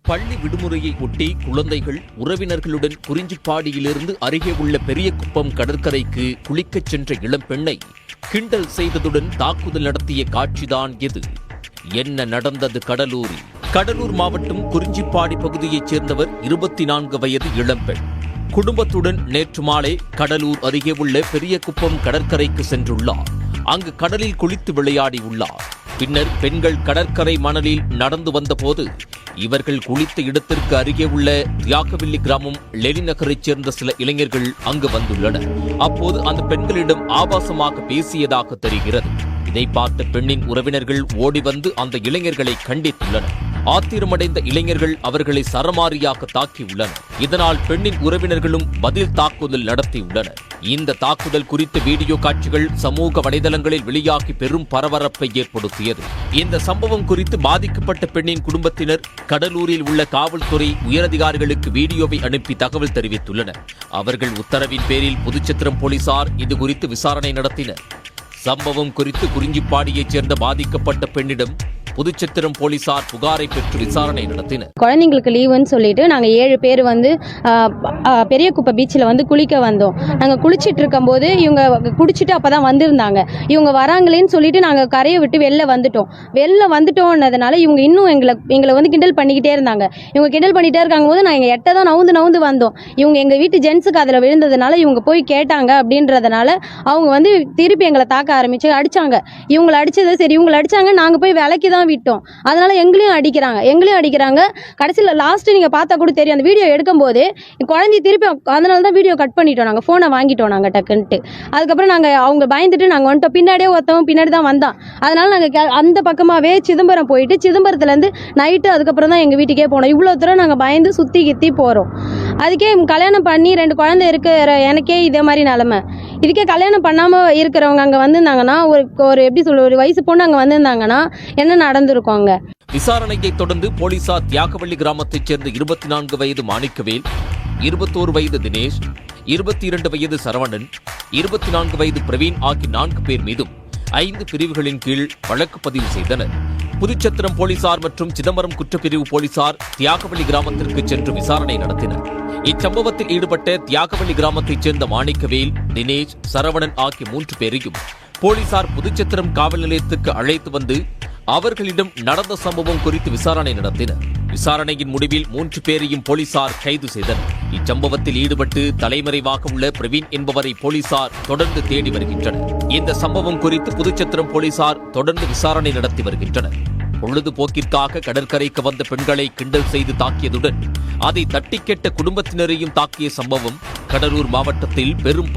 பள்ளி விடுமுறையை ஒட்டி குழந்தைகள் உறவினர்களுடன் குறிஞ்சிப்பாடியிலிருந்து அருகே உள்ள பெரியகுப்பம் கடற்கரைக்கு குளிக்கச் சென்ற இளம்பெண்ணை கிண்டல் செய்ததுடன் தாக்குதல் நடத்திய காட்சிதான் இது. என்ன நடந்தது கடலூரில்? கடலூர் மாவட்டம் குறிஞ்சிப்பாடி பகுதியைச் சேர்ந்தவர் 24 வயது இளம்பெண். குடும்பத்துடன் நேற்று மாலை கடலூர் அருகே உள்ள பெரியகுப்பம் கடற்கரைக்கு சென்றுள்ளார். அங்கு கடலில் குளித்து விளையாடியுள்ளார். பின்னர் பெண்கள் கடற்கரை மணலில் நடந்து வந்தபோது இவர்கள் குளித்த இடத்திற்கு அருகே உள்ள தியாகவில்லி கிராமம் லெனின் நகரைச் சேர்ந்த சில இளைஞர்கள் அங்கு வந்துள்ளனர். அப்போது அந்த பெண்களிடம் ஆபாசமாக பேசியதாக தெரிகிறது. இதை பார்த்த பெண்ணின் உறவினர்கள் ஓடி வந்து அந்த இளைஞர்களை கண்டித்துள்ளனர். ஆத்திரமடைந்த இளைஞர்கள் அவர்களை சரமாரியாக தாக்கியுள்ளனர். இதனால் பெண்ணின் உறவினர்களும் பதில் தாக்குதல் நடத்தியுள்ளனர். இந்த தாக்குதல் குறித்த வீடியோ காட்சிகள் சமூக வலைதளங்களில் வெளியாகி பெரும் பரபரப்பை ஏற்படுத்தியது. இந்த சம்பவம் குறித்து பாதிக்கப்பட்ட பெண்ணின் குடும்பத்தினர் கடலூரில் உள்ள காவல்துறை உயரதிகாரிகளுக்கு வீடியோவை அனுப்பி தகவல் தெரிவித்துள்ளனர். அவர்கள் உத்தரவின் பேரில் புதுச்சத்திரம் போலீசார் இதுகுறித்து விசாரணை நடத்தினர். சம்பவம் குறித்து குறிஞ்சிப்பாடியைச் சேர்ந்த பாதிக்கப்பட்ட பெண்ணிடம் புதுச்சத்திரம் போலீசார் புகாரை பெற்று விசாரணை நடத்தினர். குழந்தைங்களுக்கு லீவுன்னு சொல்லிட்டு நாங்கள் 7 பேர் வந்து பெரியகுப்பை பீச்சில் வந்து குளிக்க வந்தோம். நாங்கள் குளிச்சுட்டு இருக்கும்போது இவங்க குடிச்சிட்டு அப்பதான் வந்திருந்தாங்க. இவங்க வராங்களேன்னு சொல்லிட்டு நாங்கள் கரையை விட்டு வெளில வந்துட்டோம்னதுனால இவங்க இன்னும் எங்களை வந்து கிண்டல் பண்ணிக்கிட்டே இருந்தாங்க. இவங்க கிண்டல் பண்ணிட்டே இருக்காங்க போது நாங்கள் எட்ட தான் நவுந்து வந்தோம். இவங்க எங்கள் வீட்டு ஜென்ஸுக்கு அதில் விழுந்ததுனால இவங்க போய் கேட்டாங்க. அப்படின்றதுனால அவங்க வந்து திருப்பி எங்களை தாக்க ஆரம்பிச்சு அடிச்சாங்க. இவங்களை அடிச்சது சரி, இவங்களை அடிச்சாங்க. நாங்கள் போய் விலைக்கு தான் விட்டோம். அதனால எங்களையும் அடிக்கிறாங்க. கடைசியில் லாஸ்ட் நீங்க பார்த்தா கூட தெரியும். அந்த வீடியோ எடுக்கும் போது குழந்தை திருப்பி, அதனால தான் வீடியோ கட் பண்ணிட்டோம். நாங்கள் போனை வாங்கிட்டோம் நாங்கள் டக்குன்ட்டு. அதுக்கப்புறம் நாங்கள் அவங்க பயந்துட்டு நாங்கள் வந்துட்டோம். பின்னாடியே ஒருத்தவங்க பின்னாடி தான் வந்தான். அதனால நாங்கள் அந்த பக்கமாவே சிதம்பரம் போயிட்டு சிதம்பரத்துலேருந்து நைட்டு அதுக்கப்புறம் தான் எங்கள் வீட்டுக்கே போனோம். இவ்வளோ தூரம் நாங்கள் பயந்து சுற்றி கித்தி போகிறோம். அதுக்கே கல்யாணம் பண்ணி 2 குழந்தை இருக்கிற எனக்கே இதே மாதிரி நிலமை. இதுக்கே கல்யாணம் பண்ணாமல் இருக்கிறவங்க அங்கே வந்திருந்தாங்கன்னா, ஒரு எப்படி சொல்ல, ஒரு வயசு பொண்ணு அங்கே வந்திருந்தாங்கன்னா என்ன நடந்திருக்கோங்க. விசாரணையை தொடர்ந்து போலீசார் தியாகவள்ளி கிராமத்தைச் சேர்ந்த 24 வயது மாணிக்கவேல், 21 வயது தினேஷ், 22 வயது சரவணன், 24 வயது பிரவீன் ஆகிய 4 பேர் மீதும் 5 பிரிவுகளின் கீழ் வழக்கு பதிவு செய்தனர். புதுச்சத்திரம் போலீசார் மற்றும் சிதம்பரம் குற்றப்பிரிவு போலீசார் தியாகவள்ளி கிராமத்திற்கு சென்று விசாரணை நடத்தினர். இச்சம்பவத்தில் ஈடுபட்ட தியாகவள்ளி கிராமத்தைச் சேர்ந்த மாணிக்கவேல், தினேஷ், சரவணன் ஆகிய 3 பேரையும் போலீசார் புதுச்சத்திரம் காவல் நிலையத்துக்கு அழைத்து வந்து அவர்களிடம் நடந்த சம்பவம் குறித்து விசாரணை நடத்தினர். விசாரணையின் முடிவில் 3 பேரையும் போலீசார் கைது செய்தனர். இச்சம்பவத்தில் ஈடுபட்டு தலைமறைவாக உள்ள பிரவீன் என்பவரை போலீசார் தொடர்ந்து தேடி வருகின்றனர். இந்த சம்பவம் குறித்து புதுச்சத்திரம் போலீசார் தொடர்ந்து விசாரணை நடத்தி வருகின்றனர். பொழுதுபோக்கிற்காக கடற்கரைக்கு வந்த பெண்களை கிண்டல் செய்து தாக்கியதுடன் அதை தட்டி கேட்ட குடும்பத்தினரையும் தாக்கிய சம்பவம் கடலூர் மாவட்டத்தில் பெரும்